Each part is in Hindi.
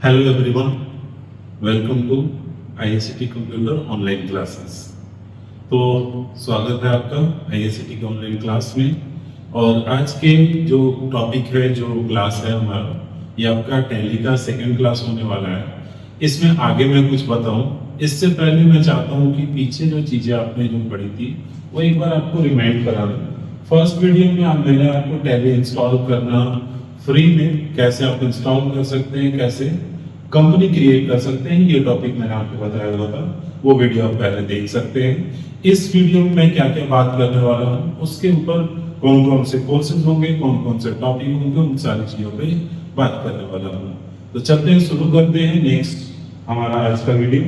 Hello everyone, welcome to IICT computer online classes. तो स्वागत है आपका IICT के ऑनलाइन क्लास में। और आज के जो टॉपिक है, जो क्लास है हमारा, ये आपका टैली का सेकंड क्लास होने वाला है। इसमें आगे मैं कुछ बताऊं, इससे पहले मैं चाहता हूं कि पीछे जो चीज़ें आपने जो पढ़ी थी वो एक बार आपको रिमाइंड करा दूं। फर्स्ट वीडियो में मैंने आपको टैली इंस्टॉल करना फ्री में कैसे आप इंस्टॉल कर सकते हैं, कैसे कंपनी क्रिएट कर सकते हैं, ये टॉपिक मैंने आपको बताया हुआ था। वो वीडियो आप पहले देख सकते हैं। इस वीडियो में मैं क्या क्या बात करने वाला हूँ, उसके ऊपर कौन कौन से कोर्सेज होंगे, कौन कौन से टॉपिक होंगे, उन सारी चीजों पे बात करने वाला हूँ। तो चलते हैं, शुरू करते हैं नेक्स्ट हमारा आज का वीडियो,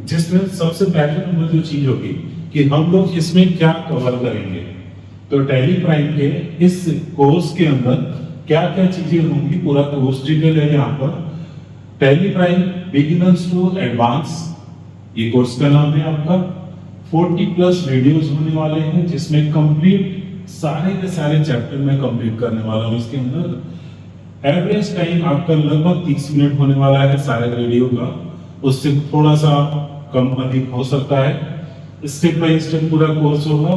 जिसमें सबसे पहले नंबर जो चीज होगी कि हम लोग इसमें क्या कवर करेंगे। तो टैली प्राइम के इस कोर्स के अंदर क्या क्या चीजें होंगी, पूरा कोर्स डिटेल है यहाँ पर। Tally Prime beginners to advance, ये कोर्स का नाम है आपका। 40+ वीडियोस होने वाले हैं, जिसमें कंप्लीट सारे के सारे चैप्टर में कंप्लीट करने वाला हूँ। इसके अंदर एवरेज टाइम आपका लगभग 30 मिनट होने वाला है सारे वीडियो का, उससे थोड़ा सा कम अधिक हो सकता है। स्टेप बाय स्टेप पूरा कोर्स होगा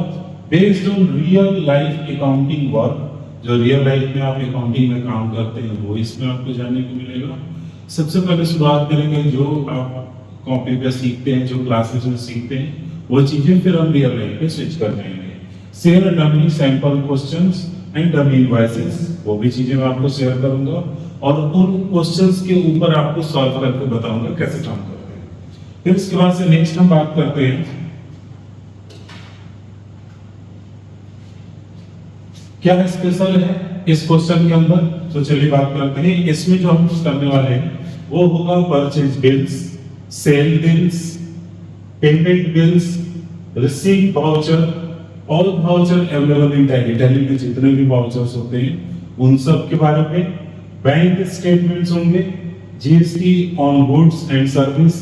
based on real life accounting work. जो रियल लाइफ में आप अकाउंटिंग में काम करते हैं वो इसमें आपको जानने को मिलेगा। सबसे पहले शुरुआत करेंगे जो आप कॉपी पे सीखते हैं, जो क्लासेस में सीखते हैं वो चीजें, फिर हम रियल लाइफ पे स्विच कर जाएंगे। Share dummy sample questions and dummy invoices, वो भी चीजें मैं आपको शेयर करूंगा और उन क्वेश्चंस के ऊपर आपको सॉल्व करके बताऊंगा कैसे काम करते हैं। फिर इसके बाद से नेक्स्ट हम बात करते हैं क्या स्पेशल है इस क्वेश्चन के अंदर। तो चलिए बात करते हैं। इसमें जो हम करने वाले हैं वो होगा purchase bills, sale bills, payment bills, receive voucher, all voucher available in Tally. Tally में जितने भी वाउचर्स होते हैं उन सब के बारे में। बैंक स्टेटमेंट्स होंगे, GST on goods and service,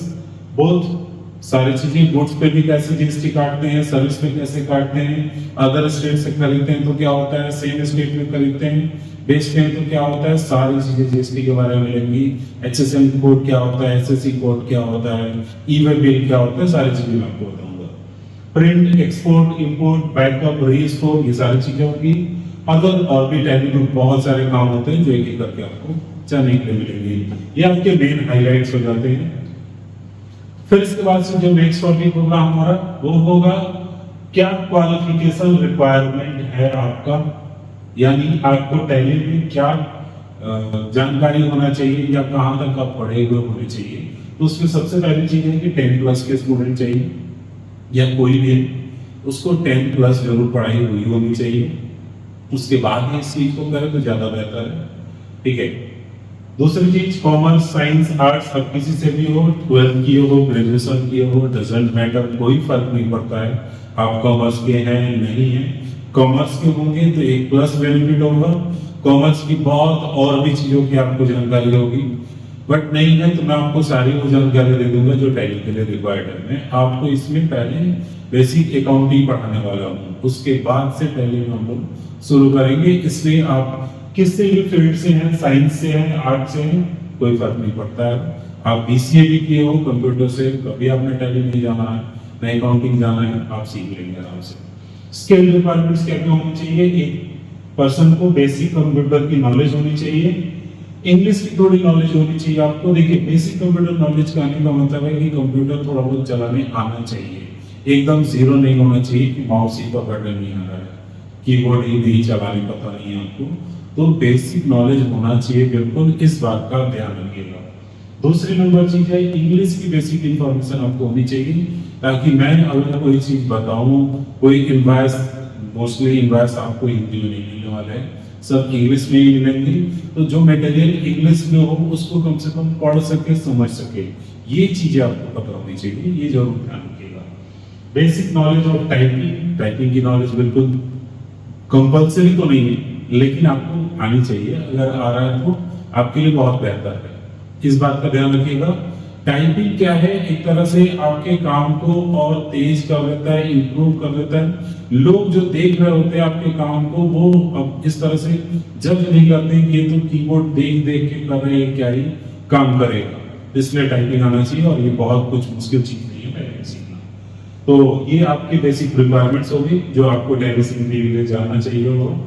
both सारी चीजें। गुड्स पे भी कैसे जीएसटी काटते हैं, सर्विस पे कैसे काटते हैं, अदर स्टेट से खरीदते हैं तो क्या होता है, सेम स्टेट में खरीदते हैं बेचते हैं तो क्या होता है, सारी चीजें जीएसटी के बारे में मिलेंगी। एचएसएम कोड क्या होता है, एसएससी कोड क्या होता है, ई-वे बिल क्या होता है, सारी चीजें मैं आपको बताऊंगा। Print, export, import, backup, restore, ये सारी चीजें होंगी। अदर और भी टैली में बहुत सारे काम होते हैं जो एक एक करके आपको जानने के लिए मिलेंगे। ये आपके मेन हाईलाइट्स हो जाते हैं। फिर इसके बाद से जो नेक्स्ट टॉपिक होगा हमारा वो होगा क्या क्वालिफिकेशन रिक्वायरमेंट है आपका, यानी आपको टैली में क्या जानकारी होना चाहिए या कहाँ तक आप पढ़े हुए होने चाहिए। तो उसमें सबसे पहली चीज है कि 10+ के स्टूडेंट चाहिए, या कोई भी उसको 10+ जरूर पढ़ाई हुई होनी चाहिए। उसके बाद इस चीज को करें तो ज्यादा बेहतर है, ठीक है। दूसरी चीज कॉमर्स, साइंस, आर्ट्स, अब किसी से भी हो, 12th किए हो, ग्रेजुएशन किए हो, डजंट मैटर, कोई फर्क नहीं पड़ता है आप कॉमर्स के हैं नहीं है। कॉमर्स के होंगे तो एक प्लस बेनिफिट होगा, कॉमर्स की बहुत और भी चीजों की आपको जानकारी होगी। बट नहीं है तो मैं आपको सारी वो जानकारी दे दूंगा जो टैली के लिए रिक्वायर्ड है। मैं आपको इसमें पहले बेसिक अकाउंटिंग पढ़ाने वाला हूँ, उसके बाद से पहले हम लोग शुरू करेंगे। इसलिए आप किसी भी फील्ड से हैं, साइंस से हैं, आर्ट से हैं, कोई फर्क नहीं पड़ता है। आप बीसीए भी किए हो कंप्यूटर से, कभी आपने टैली नहीं जाना है, नहीं अकाउंटिंग जाना है, आप सीख लेंगे आराम से। स्किल रिक्वायरमेंट्स क्या क्या होनी चाहिए, एक पर्सन को बेसिक कंप्यूटर की नॉलेज होनी चाहिए, इंग्लिश की थोड़ी नॉलेज होनी चाहिए आपको। देखिए बेसिक कंप्यूटर नॉलेज का आने का मतलब है कि कंप्यूटर थोड़ा बहुत चलाने आना चाहिए, एकदम जीरो नहीं होना चाहिए कि माउस ही पकड़ने नहीं आ रहा है, कीबोर्ड ही नहीं चलाने पता नहीं है आपको। तो बेसिक नॉलेज होना चाहिए, बिल्कुल इस बात का ध्यान रखिएगा। दूसरी नंबर चीज है इंग्लिश की बेसिक इंफॉर्मेशन आपको होनी चाहिए, ताकि मैं अगर कोई चीज बताऊं, कोई इनवॉइस, मोस्टली इनवॉइस आपको हिंदी में नहीं मिलने वाला है, सब इंग्लिश में ही मिलेंगे। तो जो मटेरियल इंग्लिश में हो उसको कम से कम पढ़ सके, समझ सके, ये चीजें आपको पता होनी चाहिए, ये जरूर ध्यान रखिएगा। Basic knowledge of typing, typing की नॉलेज बिल्कुल कंपल्सरी तो नहीं है लेकिन आपको आनी चाहिए, अगर आ रहा है तो आपके लिए बहुत बेहतर है, इस बात का ध्यान रखिएगा। टाइपिंग क्या है, एक तरह से आपके काम को और तेज कर देता है, इंप्रूव कर देता है। लोग जो देख रहे होते हैं आपके काम को, वो अब इस तरह से जज नहीं करते कि ये तो कीबोर्ड देख देख के कर रहे हैं, क्या ही काम करेगा, इसलिए टाइपिंग आना चाहिए और ये बहुत कुछ मुश्किल चीज नहीं है टाइपिंग सीखना। तो ये आपकी बेसिक रिक्वायरमेंट्स होगी जो आपको टैली सीखने के लिए जानना चाहिए होगा।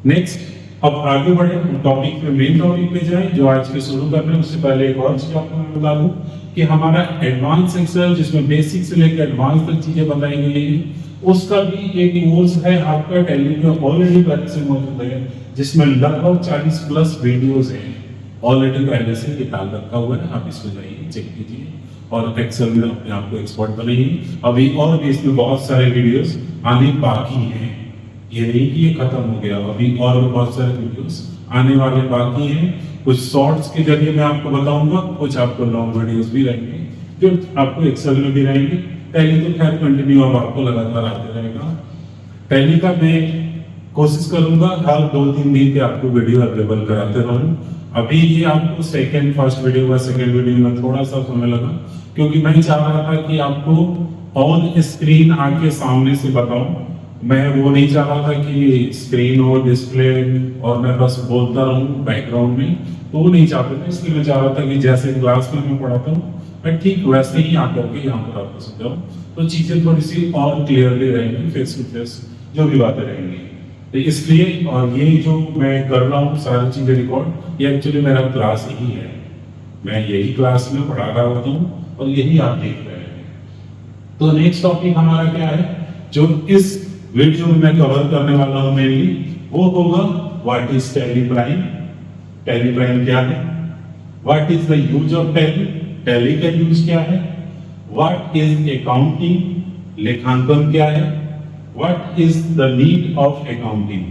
नेक्स्ट, अब आगे बढ़े टॉपिक पे, मेन टॉपिक पे जाए जो आज के शुरू कर रहे हैं। उससे पहले एक और चीज आपको मैं बता दूं कि हमारा एडवांस एक्सेल जिसमें बेसिक से लेकर एडवांस तक चीजें बताई गई हैं, उसका भी एक कोर्स है आपका टैली में ऑलरेडी पहले से मौजूद है, जिसमें लगभग 40 प्लस वीडियोस हैं ऑलरेडी पहले से ये डाल रखा हुआ है। आप इसमें जाइए चेक कीजिए और एक्सेल में अपने आप को एक्सपर्ट बनाइए। अभी और भी इसमें बहुत सारे वीडियोस आने बाकी हैं, ये नहीं कि ये खत्म हो गया, अभी और बहुत सारे वीडियोस आने वाले बाकी हैं। कुछ शॉर्ट्स के जरिए मैं आपको बताऊंगा, कुछ आपको लॉन्ग वीडियोस भी रहेंगे जो आपको एक्सेल में भी रहेंगे। टैली तो खैर कंटिन्यू अब आपको लगातार आते रहेगा। टैली का मैं कोशिश करूंगा हर 2-3 दिन के आपको वीडियो अवेलेबल कराते रहूं। अभी ये आपको फर्स्ट वीडियो का सेकंड वीडियो में थोड़ा सा समय लगा, क्योंकि मैं चाह रहा था कि आपको ऑन स्क्रीन आके सामने से बताऊं। मैं वो नहीं चाह रहा था कि स्क्रीन हो डिस्प्ले और मैं बस बोलता रहूं बैकग्राउंड में, तो वो नहीं चाहते थे। इसलिए मैं चाह रहा था कि जैसे क्लास में मैं पढ़ाता हूँ मैं ठीक वैसे ही आकर के यहाँ पर आपको समझाऊं, तो चीजें थोड़ी सी और क्लियरली रहेंगी, फेस टू फेस जो भी बातें रहेंगी। तो इसलिए और ये जो मैं कर रहा हूँ सारी चीजें रिकॉर्ड, ये एक्चुअली मेरा क्लास ही है, मैं यही क्लास में पढ़ा रहा होता हूँ और यही आप देख रहे हैं। तो नेक्स्ट टॉपिक हमारा क्या है जो इस वीडियो में मैं कवर करने वाला हूं मेनली, वो होगा what is tally prime. Tally prime क्या है, what is the use of tally, tally का यूज क्या है, व्हाट इज अकाउंटिंग, लेखांकन क्या है, what is the need of accounting,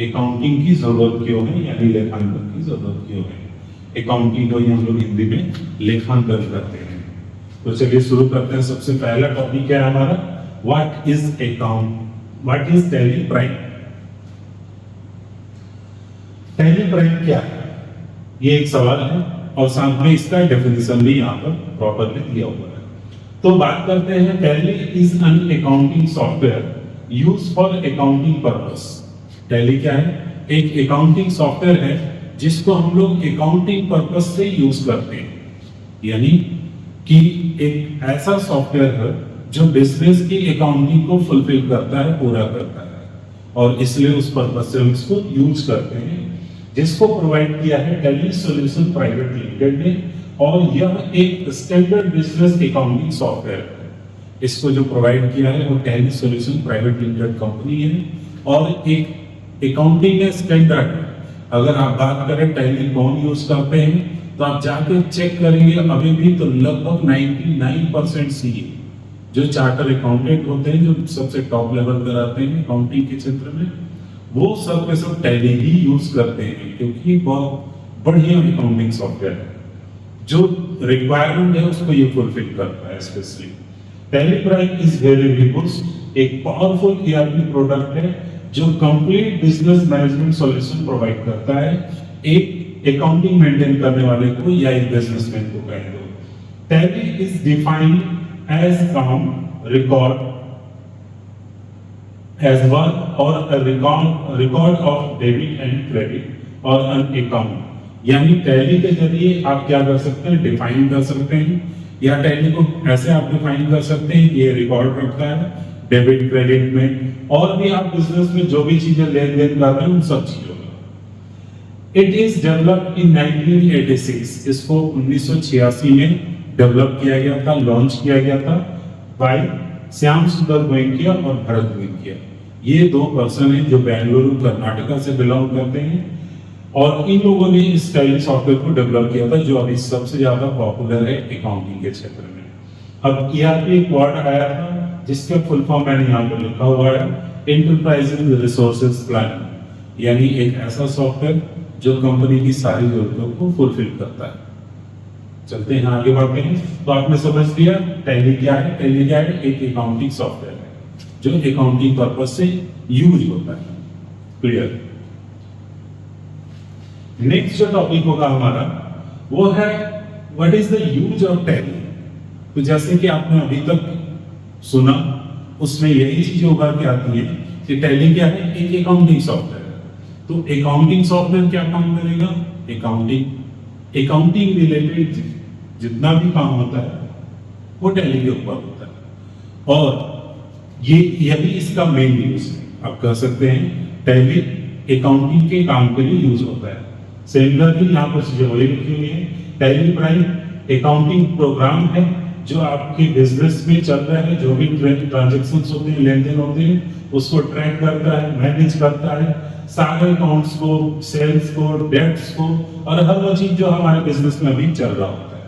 accounting की जरूरत क्यों है, यानी लेखांकन की जरूरत क्यों है। अकाउंटिंग को ही हम लोग हिंदी में लेखांकन करते हैं। तो चलिए शुरू करते हैं। सबसे पहला टॉपिक क्या है हमारा, what is account, what is tally prime. Tally prime क्या है, ये एक सवाल है और साथ में इसका डेफिनेशन भी यहाँ पर प्रॉपरली दिया हुआ है। तो बात करते हैं, tally is an accounting software use for accounting purpose. Tally क्या है, एक अकाउंटिंग सॉफ्टवेयर है जिसको हम लोग अकाउंटिंग पर्पस से यूज करते हैं, यानी कि एक ऐसा सॉफ्टवेयर है जो बिजनेस की अकाउंटिंग को फुलफिल करता है, पूरा करता है, और इसलिए उस पर्पस से हम इसको यूज करते हैं, जिसको प्रोवाइड किया है टैली सॉल्यूशन प्राइवेट लिमिटेड ने। और यह एक स्टैंडर्ड बिजनेस अकाउंटिंग सॉफ्टवेयर है। इसको जो प्रोवाइड किया है वो tally solution private limited company है और एक अकाउंटिंग का स्टैंडर्ड है। अगर आप बात करें टैली कौन यूज करते हैं, तो आप जाके चेक करेंगे अभी भी तो लगभग 99% सीए जो चार्टर अकाउंटेंट होते हैं, जो सबसे टॉप लेवल पर आते हैं अकाउंटिंग के क्षेत्र में, वो सब के सब टैली ही यूज करते हैं, क्योंकि बहुत बढ़िया अकाउंटिंग सॉफ्टवेयर है। जो रिक्वायरमेंट है उसको ये फुलफिल करता है। Specially Tally Prime is very robust, एक पावरफुल ईआरपी प्रोडक्ट है जो complete business management solution provide करता है एक अकाउंटिंग मेंटेन करने वाले को या एक बिजनेसमैन को कहें तो। Tally is defined as count, record, as work or a record of debit and credit or an account। यानी टैली के जरिए आप क्या कर सकते हैं, डिफाइन कर सकते हैं, या टैली को ऐसे आप डिफाइन कर सकते हैं कि ये रिकॉर्ड रखता है डेबिट क्रेडिट में, और भी आप बिजनेस में जो भी चीजें लेन देन कर रहे हैं उन सब चीजों का। इट इज डेवलप्ड इन 1986, इसको 1986 में डेवलप किया गया था, लॉन्च किया गया था बाय श्याम सुंदर गोयनकिया और भरत गोयनकिया। ये दो पर्सन हैं जो बेंगलुरु कर्नाटका से बिलोंग करते हैं, और इन लोगों ने इस टैली सॉफ्टवेयर को डेवलप किया था जो अभी सबसे ज्यादा पॉपुलर है अकाउंटिंग के क्षेत्र में। अब ईआरपी एक वर्ड आया था जिसका फुल फॉर्म मैंने यहाँ पर लिखा हुआ है, एंटरप्राइजिंग रिसोर्सेज प्लानिंग, यानी एक ऐसा सॉफ्टवेयर जो कंपनी की सारी जरूरतों को फुलफिल करता है। चलते हैं आगे बढ़ते हैं। तो आपने समझ लिया टैली क्या है, टैली क्या है, एक अकाउंटिंग सॉफ्टवेयर है जो अकाउंटिंग पर्पस से यूज होता है। क्लियर। नेक्स्ट जो टॉपिक होगा हमारा वो है what is the use of tally. तो जैसे कि आपने अभी तक सुना उसमें यही चीज उभर के आती है कि टैली क्या है, एक अकाउंटिंग सॉफ्टवेयर है। तो अकाउंटिंग सॉफ्टवेयर क्या काम करेगा, अकाउंटिंग अकाउंटिंग रिलेटेड जितना भी काम होता है वो टैली के ऊपर होता है, और यही इसका मेन यूज है। आप कह सकते हैं टैली अकाउंटिंग के काम के लिए यूज होता है। सिमिलरली यहाँ पर चीजें वही लिखी हुई है। टैली प्राइम अकाउंटिंग प्रोग्राम है जो आपके बिजनेस में चल रहा है, जो भी ट्रांजेक्शन्स होते हैं, लेन देन होते हैं, उसको ट्रैक करता है, मैनेज करता है, सारे अकाउंट्स को, सेल्स को, डेट्स को, और हर वो चीज जो हमारे बिजनेस में अभी चल रहा होता है।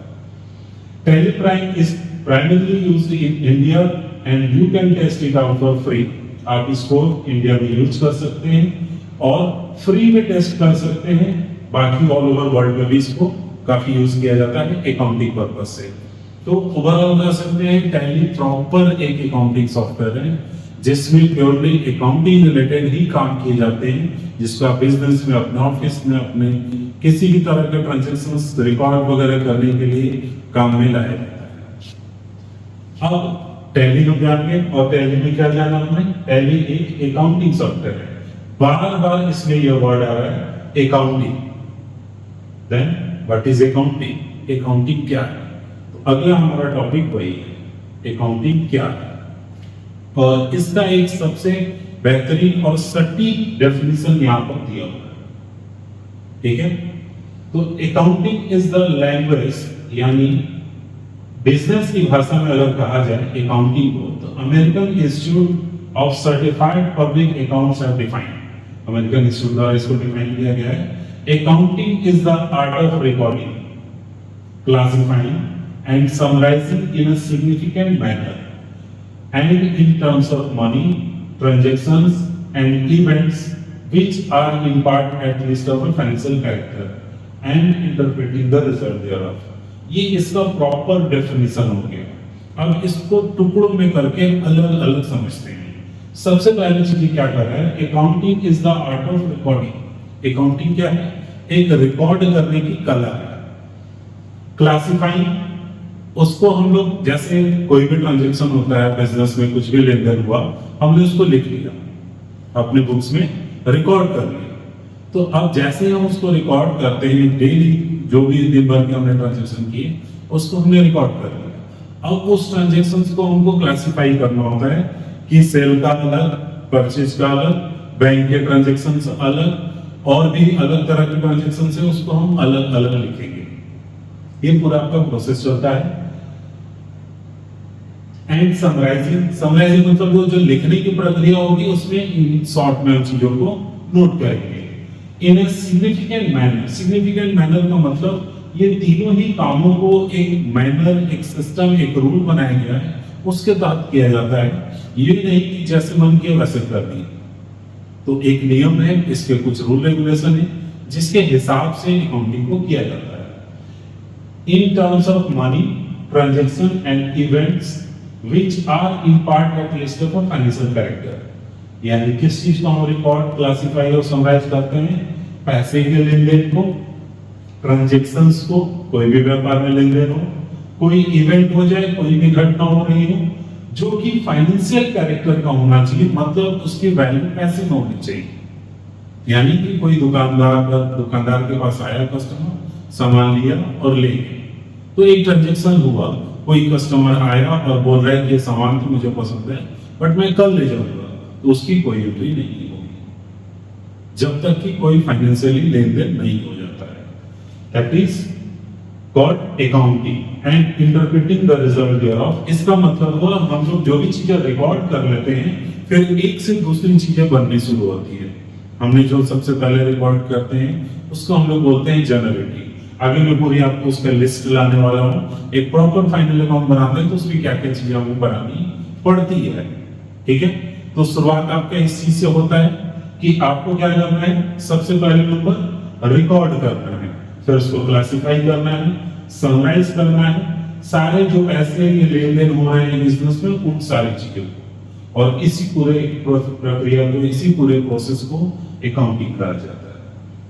Tally Prime is primarily used in India and you can test it out for free. आप इसको इंडिया में यूज कर सकते हैं और फ्री में टेस्ट कर सकते हैं। बाकी ऑल ओवर वर्ल्ड में भी इसको काफी यूज किया जाता है अकाउंटिंग पर्पज से। तो ओवरऑल कह सकते हैं टैली प्रॉपर एक अकाउंटिंग सॉफ्टवेयर है जिसमें प्योरली अकाउंटिंग रिलेटेड ही काम किए जाते हैं, जिसको आप बिजनेस में, अपने ऑफिस में, अपने किसी भी तरह के ट्रांजैक्शंस रिकॉर्ड वगैरह करने के लिए काम में लाया जाता है। अब टैली को जानेंगे, और टैली में क्या जाना हमने? टैली एक अकाउंटिंग सॉफ्टवेयर है। बार बार इसमें यह वर्ड आ रहा है accounting. Then what is accounting? Accounting क्या है? तो अगला हमारा टॉपिक वही है, अकाउंटिंग क्या है। और इसका एक सबसे बेहतरीन और सटीक डेफिनेशन यहाँ पर दिया हुआ है, ठीक है। तो अकाउंटिंग इज द लैंग्वेज, यानी बिजनेस की भाषा में अगर कहा जाए अकाउंटिंग को, तो American Institute of Certified Public Accounts have defined, American Institute द्वारा इसको डिफाइन किया गया है। Accounting is the art of recording, classifying and summarising in a significant manner and in terms of money, transactions and events which are in part at least of a financial character and interpreting the result thereof। ये इसका प्रॉपर डेफिनेशन हो गया। अब इसको टुकड़ों में करके अलग अलग समझते हैं। सबसे पहले चीज क्या कर रहा है? Accounting is the art of recording. Accounting क्या है? एक रिकॉर्ड करने की कला है। क्लासिफाइंग, उसको हम लोग, जैसे कोई भी ट्रांजैक्शन होता है बिजनेस में, कुछ भी लेन देन हुआ, हमने उसको लिख लिया, अपने बुक्स में रिकॉर्ड कर लिया। तो अब जैसे हम उसको रिकॉर्ड करते हैं डेली, जो भी दिन भर के हमने ट्रांजैक्शन किए उसको हमने रिकॉर्ड कर लिया। अब उस ट्रांजैक्शन को हमको क्लासिफाई करना होता है कि सेल का अलग, परचेज का अलग, बैंक के ट्रांजैक्शन अलग, और भी अलग तरह के ट्रांजैक्शन है, उसको हम अलग अलग लिखेंगे। ये पूरा आपका प्रोसेस चलता है। एंड समराइजिंग मतलब वो जो लिखने की प्रक्रिया होगी उसमें शॉर्ट में चीजों को नोट करेंगे in a significant manner. Significant manner का मतलब ये तीनों ही कामों को एक मैनर, एक सिस्टम, एक रूल बनाया गया है, उसके तहत किया जाता है। ये नहीं कि जैसे मन किया वैसे कर दिया। तो एक नियम है, इसके कुछ रूल रेगुलेशन है जिसके हिसाब से अकाउंटिंग को किया जाता है। In terms of money, transaction and events which are in part at least of a financial character, यानी किस चीज को हम रिकॉर्ड, क्लासिफाई और समराइज करते हैं? पैसे के लेन देन को, ट्रांजैक्शंस को, कोई भी व्यापार में लेन देन हो, कोई इवेंट हो जाए, कोई भी घटना हो रही हो जो कि फाइनेंशियल कैरेक्टर का होना चाहिए, मतलब उसकी वैल्यू पैसे में होनी चाहिए। यानी कि कोई दुकानदार के पास आया कस्टमर, सामान लिया और ले गया, तो एक ट्रांजैक्शन हुआ। कोई कस्टमर आया और बोल रहा है कि सामान तो मुझे पसंद है बट मैं कल ले जाऊंगा, तो उसकी कोई एंट्री नहीं होगी जब तक कि कोई फाइनेंशियली लेन देन नहीं हो जाता है। That is called accounting and interpreting the result thereof. इसका मतलब हुआ हम लोग जो भी चीजें रिकॉर्ड कर लेते हैं, फिर एक से दूसरी चीजें बननी शुरू होती है। हमने जो सबसे पहले रिकॉर्ड करते हैं उसको हम लोग बोलते हैं जनरेटिव। आगे मैं पूरी आपको उसका लिस्ट लाने वाला हूँ। एक प्रॉपर फाइनल अकाउंट बनाते हैं तो उसमें क्या क्या चीजें हमें बनानी पड़ती है, ठीक है। तो शुरुआत आपका इस चीज से होता है कि आपको क्या करना है? सबसे पहले नंबर रिकॉर्ड करना है, फिर उसको क्लासिफाई करना है, समराइज करना है, सारे जो पैसे के लेन देन हो रहे हैं बिजनेस में उन सारी चीजों को, और इसी पूरे प्रक्रिया को, इसी पूरे प्रोसेस को अकाउंटिंग कहा जाता है।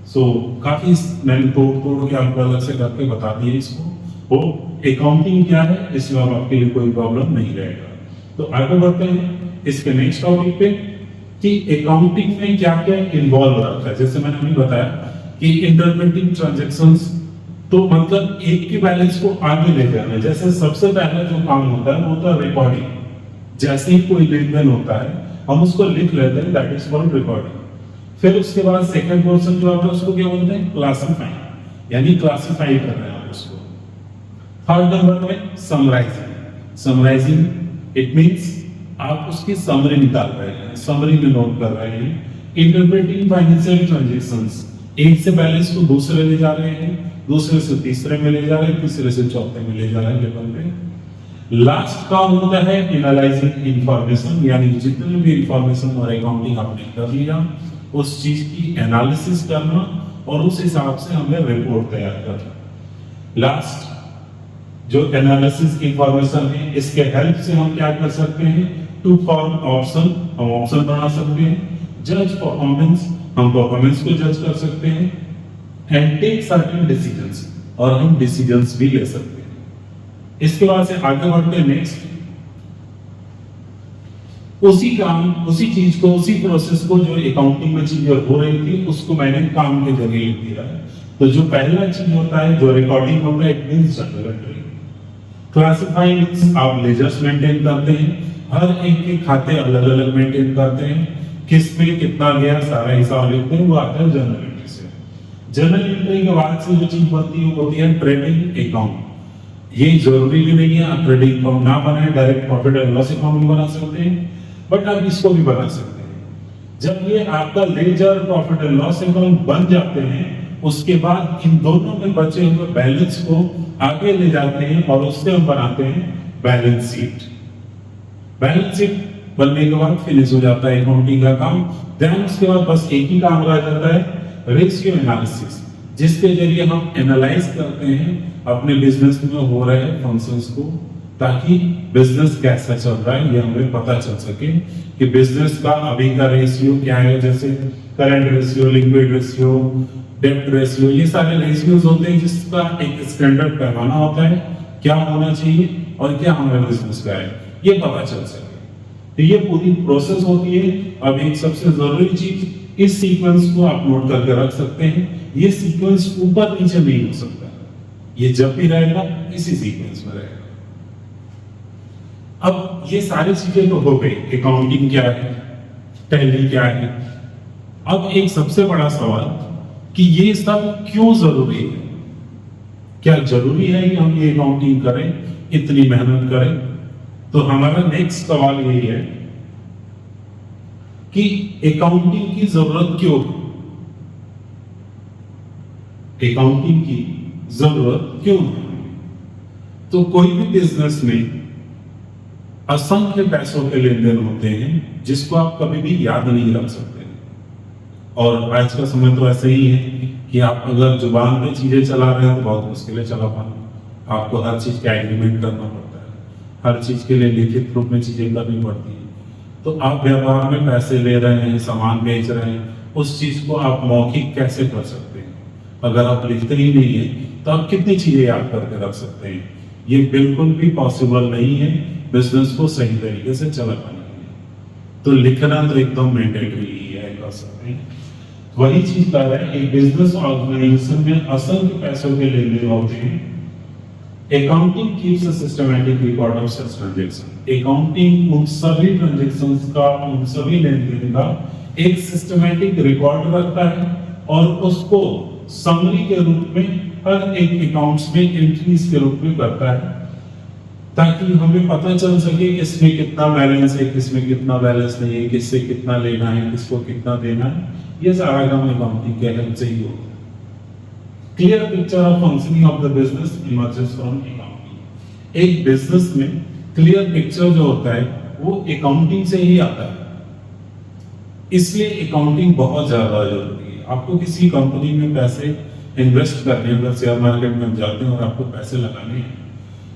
सो काफी मैंने तोड़ के आपको अलग से करके बता दिए इसको। वो अकाउंटिंग क्या है, इसमें अब आपके लिए कोई प्रॉब्लम नहीं रहेगा। तो आगे बढ़ते हैं इसके नेक्स्ट टॉपिक पे कि अकाउंटिंग में क्या क्या इन्वॉल्व रहता है। जैसे मैंने अभी बताया कि इंटरप्रेटिंग ट्रांजैक्शंस तो मतलब एक के बैलेंस को आगे ले जाना, जैसे सबसे पहला जो काम होता है वो होता है रिकॉर्डिंग। जैसे ही कोई लेन देन होता है हम उसको लिख लेते हैं, दैट इज कॉल्ड रिकॉर्डिंग। फिर उसके बाद सेकंड पोर्शन जो आता है उसको क्या बोलते हैं, क्लासिफाइंग, यानी क्लासिफाई कर रहे हैं उसको। थर्ड नंबर में समराइजिंग। समराइजिंग इट मींस आप उसकी समरी निकाल रहे हैं, समरी में नोट कर रहे हैं। इंटरप्रेटिंग फाइनेंशियल ट्रांजैक्शंस, एक से बैलेंस को दूसरे ले जा रहे हैं, दूसरे से तीसरे में ले जा रहे हैं, तीसरे से चौथे में ले जा रहे हैं लेवल पे। लास्ट काम होता है एनालाइजिंग इंफॉर्मेशन, यानी जितने भी इंफॉर्मेशन और अकाउंटिंग आपने कर लिया उस चीज की एनालिसिस करना और उस हिसाब से हमें रिपोर्ट तैयार करना। लास्ट जो एनालिसिस इंफॉर्मेशन है, इसके हेल्प से हम क्या कर सकते हैं, टू फॉर्म ऑप्शन, हम ऑप्शन बना सकते हैं। जज परफॉर्मेंस, हम परफॉर्मेंस को जज कर सकते हैं। एंड टेक सर्टेन डिसीजंस, और हम डिसीजंस भी ले सकते हैं। इसके बाद से आगे बढ़ते हैं नेक्स्ट। उसी काम, उसी चीज को, उसी प्रोसेस को जो अकाउंटिंग में चीजें हो रही थी उसको मैंने काम के जरिए लिख दिया है। तो जो पहला चीज होता है जो रिकॉर्डिंग होता है, it means journal entry. Classifying, आप लेजर्स मेंटेन करते हैं, हर एक के खाते अलग अलग मेंटेन करते हैं, किस में कितना गया सारा हिसाब लिखते हैं, वो आता है जर्नल एंट्री से। जर्नल एंट्री के बाद से जो चीज बनती है वो होती है ट्रेडिंग अकाउंट। ये जरूरी भी नहीं है आप ट्रेडिंग अकाउंट ना बनाए, direct profit and loss account बना सकते हैं, बट आप इसको भी बना सकते हैं। जब ये आपका ledger profit and loss account बन जाते हैं उसके बाद इन दोनों में बचे हुए बैलेंस को आगे ले जाते हैं और उससे हम बनाते हैं बैलेंस शीट। बैलेंस शीट बनने के बाद फिनिश हो जाता है अकाउंटिंग का काम। देन उसके बाद बस एक ही काम रह जाता है, रेशियो एनालिसिस, जिसके जरिए हम एनालाइज करते हैं अपने बिजनेस में हो रहे फंक्शंस को, ताकि बिजनेस कैसा चल रहा है ये हमें पता चल सके कि बिजनेस का अभी का रेशियो क्या है, जैसे करंट रेशियो, लिक्विड रेशियो, डेब्ट रेशियो, ये सारे रेशियोज होते हैं जिसका एक स्टैंडर्ड पैमाना होता है, क्या होना चाहिए और क्या हमारे बिजनेस का है ये पता चल सके। तो ये पूरी प्रोसेस होती है। अब एक सबसे जरूरी चीज, इस सीक्वेंस को आप नोट करके रख सकते हैं। ये सीक्वेंस ऊपर नीचे नहीं हो सकता, ये जब भी रहेगा इसी सीक्वेंस में रहेगा। अब ये सारी चीजें तो हो गई, अकाउंटिंग क्या है, टैली क्या है। अब एक सबसे बड़ा सवाल कि ये सब क्यों जरूरी है, क्या जरूरी है कि हम ये अकाउंटिंग करें, इतनी मेहनत करें। तो हमारा नेक्स्ट सवाल यही है कि अकाउंटिंग की जरूरत क्यों है, अकाउंटिंग की जरूरत क्यों है। तो कोई भी बिजनेस में असंख्य पैसों के लेन देन होते हैं जिसको आप कभी भी याद नहीं रख सकते। और आज का समय तो ऐसा ही है कि आप अगर जुबान पे चीजें चला रहे हैं तो बहुत मुश्किल है चला पाना। आपको हर चीज का एग्रीमेंट करना पड़ता है, हर चीज के लिए लिखित रूप में चीजें करनी पड़ती है। तो आप व्यापार में पैसे ले रहे हैं, सामान बेच रहे हैं, उस चीज को आप मौखिक कैसे कर सकते हैं। अगर आप लिखते ही नहीं है तो आप कितनी चीजें याद करके रख सकते हैं। ये बिल्कुल भी पॉसिबल नहीं है बिजनेस को सही तरीके से चला पाने के लिए। तो लिखना तो एकदम मैंडेटरी है, कर सकते हैं। वही चीज कर रहा है, एक बिजनेस ऑर्गेनाइजेशन में असंख्य पैसों के लेन देन होते हैं। Accounting keeps a systematic record of such transaction. Accounting उन सभी ट्रांजैक्शंस का, उन सभी लेन देन का एक सिस्टमैटिक रिकॉर्ड रखता है और उसको समरी के रूप में हर एक अकाउंट्स में एंट्रीज के रूप में करता है, ताकि हमें पता चल सके किसमें कितना बैलेंस है, किसमें कितना बैलेंस नहीं है, किससे कितना लेना है, किसको कितना देना है। ये सारा काम अकाउंटिंग के हेल्प से ही होता है। Clear picture of functioning of the business emerges from accounting. एक बिजनेस में क्लियर पिक्चर जो होता है वो अकाउंटिंग से ही आता है, इसलिए अकाउंटिंग बहुत ज्यादा जरूरी है। आपको किसी कंपनी में पैसे इन्वेस्ट करने, अगर शेयर मार्केट में जाते हैं और आपको पैसे लगाने हैं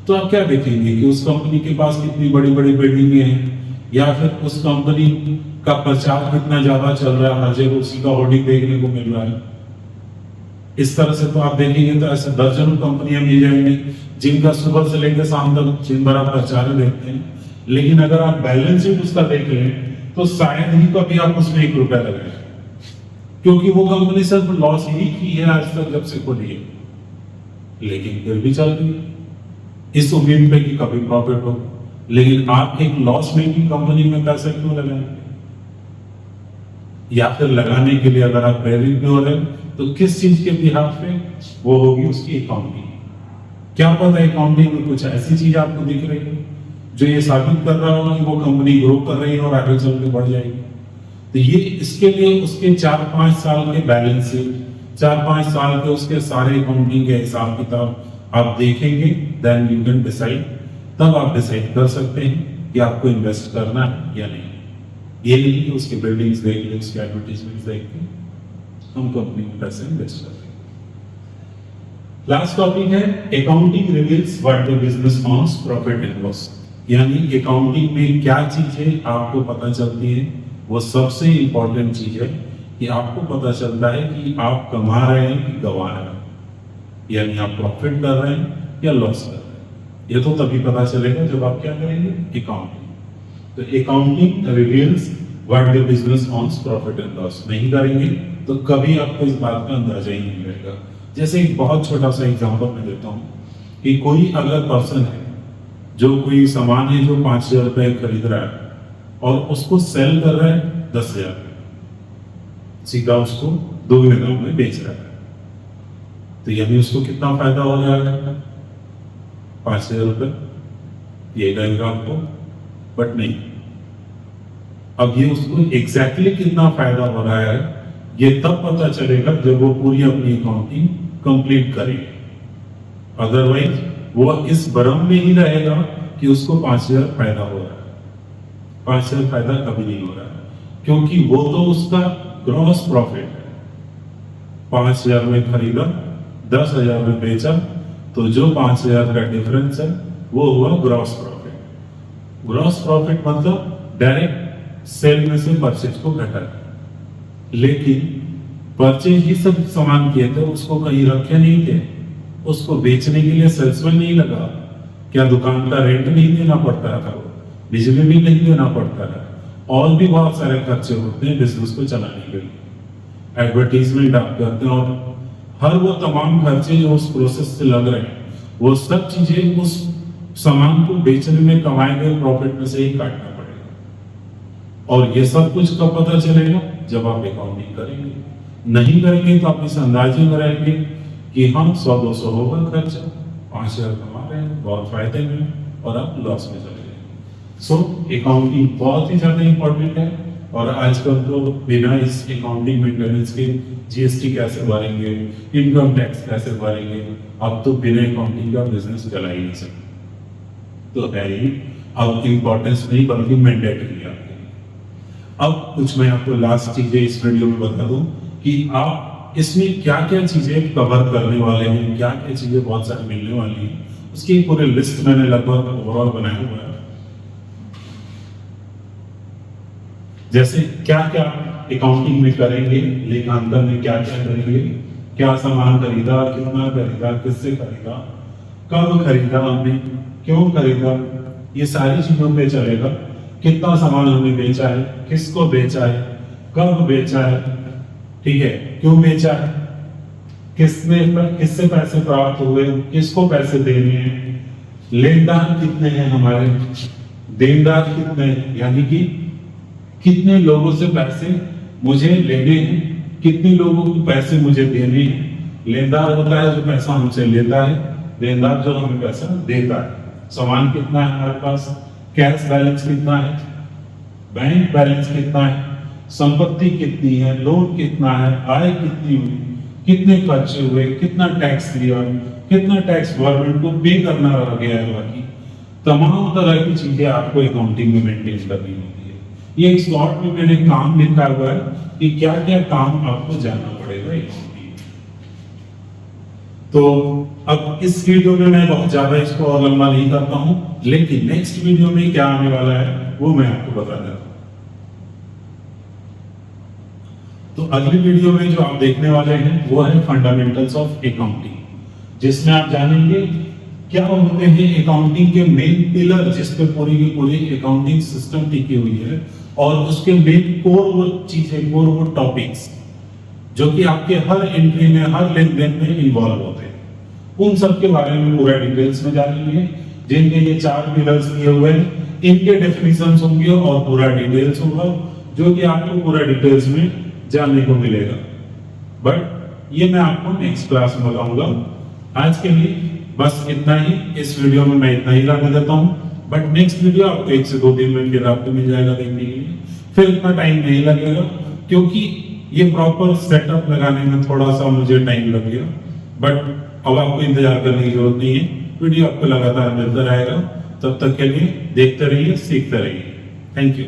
तो आप क्या देखेंगे कि उस कंपनी के पास कितनी बड़ी बड़ी बिल्डिंगें हैं, या फिर उस कंपनी का प्रचार कितना ज्यादा चल रहा है, हर जगह उसी का होर्डिंग देखने को मिल रहा है। इस तरह से तो आप देखेंगे तो ऐसे दर्जनों कंपनियां मिल जाएंगी जिनका सुबह से लेकर शाम तक दिन भर आप प्रचार देखते हैं, लेकिन अगर आप बैलेंस शीट उसका देख लें तो शायद ही कभी आप उसमें 1 रुपया लगाए, क्योंकि वो कंपनी सिर्फ लॉस ही की है आज तक जब से खुली है। लेकिन फिर भी चल रही है इस उम्मीद पे कि कभी प्रॉफिट हो। लेकिन आप एक लॉस मेकिंग कंपनी में पैसा क्यों लगाएंगे? या फिर लगाने के लिए अगर आप प्रेरित भी हो रहे हैं तो किस चीज के बिहाफ पे? वो होगी उसकी अकाउंटिंग। क्या पता अकाउंटिंग में कुछ ऐसी चीज आपको दिख रही है जो ये साबित कर रहा हो कि वो कंपनी ग्रो कर रही है और आगे चल के बढ़ जाएगी। तो ये इसके लिए उसके 4-5 साल के बैलेंस शीट, 4-5 साल के उसके सारे अकाउंटिंग के हिसाब किताब आप देखेंगे, देन यू कैन डिसाइड। तब आप डिसाइड कर सकते हैं कि आपको इन्वेस्ट करना है या नहीं। ये नहीं कि उसके बिल्डिंग्स देख के, उसके एडवर्टीजमेंट्स देख के हम कंपनी में पैसे इन्वेस्ट कर रहे हैं। लास्ट टॉपिक है accounting reveals what the business earns profit and loss. यानी अकाउंटिंग में क्या चीजें आपको पता चलती है, वो सबसे इंपॉर्टेंट चीज है कि आपको पता चलता है कि आप कमा रहे हैं कि गवा रहे हैं, यानी आप प्रॉफिट कर रहे हैं या लॉस कर रहे हैं। ये तो तभी पता चलेगा जब आप क्या करेंगे, अकाउंटिंग। तो accounting reveals what the business earns profit and loss. नहीं करेंगे तो कभी आपको इस बात का अंदाजा ही नहीं रहेगा। जैसे एक बहुत छोटा सा एग्जांपल मैं देता हूँ कि कोई अगर पर्सन है जो कोई सामान है जो 5,000 रुपए खरीद रहा है और उसको सेल कर रहा है 10,000, सीधा उसको 2 दाम में बेच रहा है, तो यानी उसको कितना फायदा हो रहा है? 5,000 रुपए ये लगेगा आपको, बट नहीं। अब ये उसको एग्जैक्टली कितना फायदा हो रहा है ये तब पता चलेगा जब वो पूरी अपनी अकाउंटिंग कंप्लीट करेगा। अदरवाइज वो इस भ्रम में ही रहेगा कि उसको 5,000 फायदा हो रहा है। 5,000 फायदा कभी नहीं हो रहा है, क्योंकि वो तो उसका ग्रॉस प्रॉफिट है। 5,000 में खरीदा, 10,000 में बेचा, तो जो 5,000 का डिफरेंस है वो हुआ ग्रॉस प्रॉफिट। ग्रॉस प्रॉफिट मतलब डायरेक्ट सेल में से परचेज को घटा। लेकिन परचेज ही सब सामान किए थे, उसको कहीं रखे नहीं थे, उसको बेचने के लिए सेल्समैन नहीं लगा। क्या दुकान का रेंट नहीं देना पड़ता था, बिजली बिल नहीं देना पड़ता है, और भी बहुत सारे खर्चे होते हैं बिजनेस को चलाने के लिए। एडवर्टीजमेंट आप करते हैं और हर वो तमाम खर्चे जो उस प्रोसेस से लग रहे हैं वो सब चीजें उस सामान को बेचने में कमाए गए प्रॉफिट में से ही काटना पड़ेगा। और ये सब कुछ कब पता चलेगा? जब आप अकाउंटिंग करेंगे। नहीं करेंगे तो आप इस अंदाजे में रहेंगे कि हम 100-200 होगा खर्चा, 5,000 कमा रहे हैं, बहुत फायदे में, और आप लॉस में चले जाएंगे। सो अकाउंटिंग बहुत ही ज्यादा इंपॉर्टेंट है। और आजकल तो बिना इस अकाउंटिंग मेंटेनेंस के जीएसटी कैसे भरेंगे, इनकम टैक्स कैसे भरेंगे, अब तो बिना अकाउंटिंग का बिजनेस चला ही नहीं सकते। तो है ही अब इंपॉर्टेंस नहीं बल्कि मैंडेटरी है। अब कुछ मैं आपको लास्ट चीजें इस वीडियो में बता दूं कि आप इसमें क्या क्या चीजें कवर करने वाले हैं, क्या क्या चीजें बहुत सारी मिलने वाली हैं, उसकी पूरी लिस्ट मैंने लगभग ओवरऑल बनाया हुआ है। जैसे क्या क्या अकाउंटिंग में करेंगे, लेखांकन में क्या क्या करेंगे, क्या सामान खरीदा, कितना खरीदा, किससे खरीदा, कब खरीदा हमने, क्यों खरीदा, ये सारी चीजों पे चलेगा। कितना सामान हमने बेचा है, किसको बेचा है, कब बेचा है, ठीक है, क्यों बेचा है, किससे पैसे प्राप्त हुए, किसको पैसे देने हैं, लेनदार कितने हैं हमारे, देनदार कितने हैं, यानी कि कितने लोगों से पैसे मुझे लेने हैं, कितने लोगों को पैसे मुझे देने हैं। लेनदार होता है जो पैसा हमसे लेता है, देनदार जो हमें पैसा देता है। सामान कितना है हमारे पास, कैश बैलेंस कितना है, बैंक बैलेंस कितना है, संपत्ति कितनी है, लोन कितना है, आय कितनी हुई, कितने खर्चे हुए, कितना टैक्स दिया, कितना टैक्स गवर्नमेंट को पे करना रह गया है। बाकी तमाम तरह की चीजें आपको अकाउंटिंग में मेंटेन करनी होती है। ये एक स्लॉट में मैंने काम लिखा हुआ है कि क्या क्या काम आपको जानना पड़ेगा अकाउंटिंग। तो अब इस वीडियो में मैं बहुत ज्यादा इसको और लंबा नहीं करता हूं, लेकिन नेक्स्ट वीडियो में क्या आने वाला है वो मैं आपको बता देता हूं। तो अगली वीडियो में जो आप देखने वाले हैं वो है फंडामेंटल्स ऑफ अकाउंटिंग, जिसमें आप जानेंगे क्या होते हैं अकाउंटिंग के मेन पिलर जिस पे पूरी की पूरी अकाउंटिंग सिस्टम टिकी हुई है, और उसके मेन कोर वो चीजें, कोर वो टॉपिक्स जो कि आपके हर एंट्री में, हर लेन देन में इन्वॉल्व होते हैं। उन सब के बारे में पूरा डिटेल्स में जानेंगे। जिनके ये 4 पिलर्स दिए हुए हैं इनके डेफिनेशंस होंगे और पूरा डिटेल्स होगा, जो कि आपको पूरा डिटेल्स में जानने को मिलेगा। बट ये मैं आपको नेक्स्ट क्लास में बताऊंगा। आज के लिए बस इतना ही, इस वीडियो में मैं इतना ही रहने देता हूँ। बट नेक्स्ट वीडियो आपको 1 से 2 दिन में फिर आपको मिल जाएगा देखने के लिए। फिर इतना टाइम नहीं लगेगा, क्योंकि ये प्रॉपर सेटअप लगाने में थोड़ा सा मुझे टाइम लग गया। बट अब आपको इंतजार करने की जरूरत नहीं है, वीडियो आपको लगातार मिलता रहेगा। तब तक के लिए देखते रहिए, सीखते रहिए। Thank you.